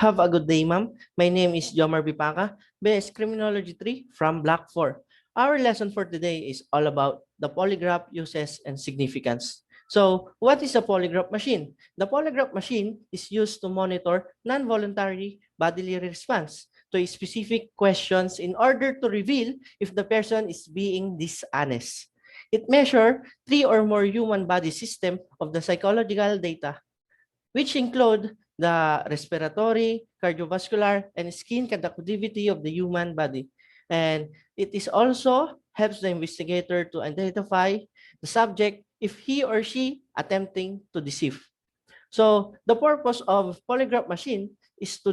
Have a good day, ma'am. My name is Jomar Bipaka, BS Criminology 3 from Block 4. Our lesson for today is all about the polygraph uses and significance. So, what is a polygraph machine? The polygraph machine is used to monitor non-voluntary bodily response to specific questions in order to reveal if the person is being dishonest. It measures three or more human body system of the psychological data, which include the respiratory, cardiovascular, and skin conductivity of the human body. And it is also helps the investigator to identify the subject if he or she attempting to deceive. So the purpose of polygraph machine is to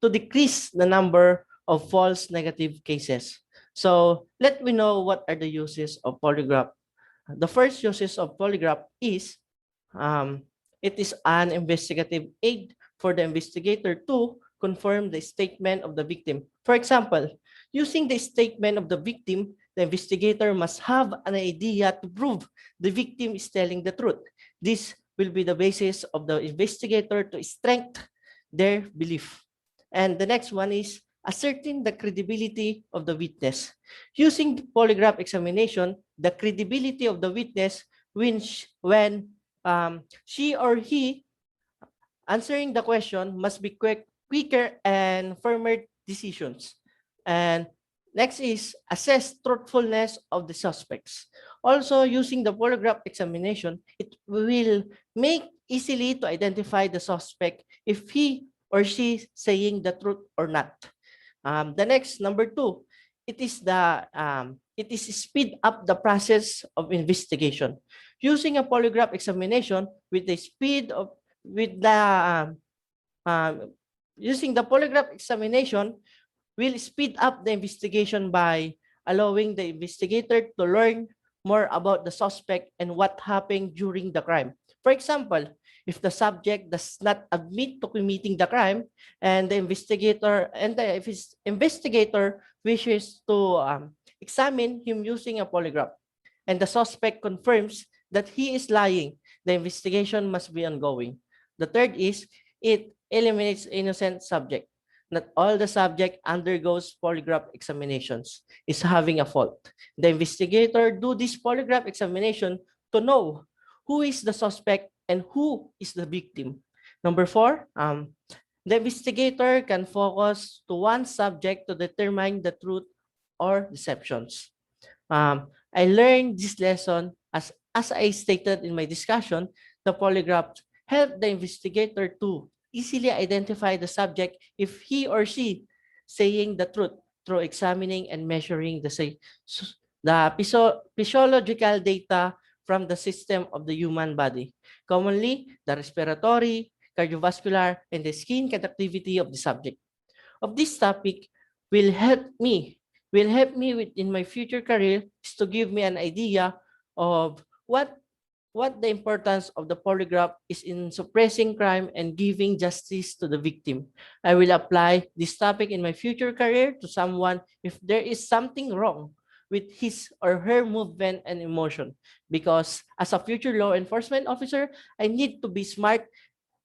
decrease the number of false negative cases. So let me know what are the uses of polygraph. The first uses of polygraph is um, it is an investigative aid for the investigator to confirm the statement of the victim. For example, using the statement of the victim, the investigator must have an idea to prove the victim is telling the truth. This will be the basis of the investigator to strengthen their belief. And the next one is ascertain the credibility of the witness. Using polygraph examination, the credibility of the witness when she or he answering the question must be quicker and firmer decisions. And next is assess truthfulness of the suspects. Also, using the polygraph examination, it will make easily to identify the suspect if he or she saying the truth or not. The next, number two, it is speed up the process of investigation. Using a polygraph examination with the speed of with the using the polygraph examination will speed up the investigation by allowing the investigator to learn more about the suspect and what happened during the crime. For example, if the subject does not admit to committing the crime and the investigator wishes to examine him using a polygraph and the suspect confirms that he is lying, the investigation must be ongoing. The third is it eliminates innocent subject. Not all the subject undergoes polygraph examinations is having a fault. The investigator do this polygraph examination to know who is the suspect and who is the victim. Number four, the investigator can focus to one subject to determine the truth or deceptions. I learned this lesson as I stated in my discussion, the polygraph help the investigator to easily identify the subject if he or she saying the truth through examining and measuring the physiological data from the system of the human body. Commonly, the respiratory, cardiovascular, and the skin conductivity of the subject. Of this topic will help me in my future career is to give me an idea of what the importance of the polygraph is in suppressing crime and giving justice to the victim. I will apply this topic in my future career to someone if there is something wrong with his or her movement and emotion. Because as a future law enforcement officer, I need to be smart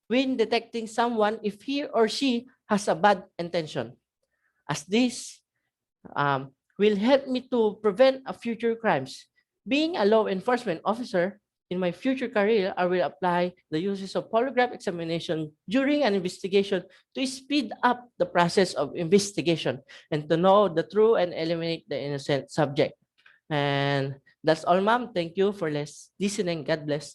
when detecting someone if he or she has a bad intention. As this will help me to prevent a future crimes. Being a law enforcement officer, in my future career, I will apply the uses of polygraph examination during an investigation to speed up the process of investigation and to know the true and eliminate the innocent subject. And that's all, ma'am. Thank you for listening. God bless.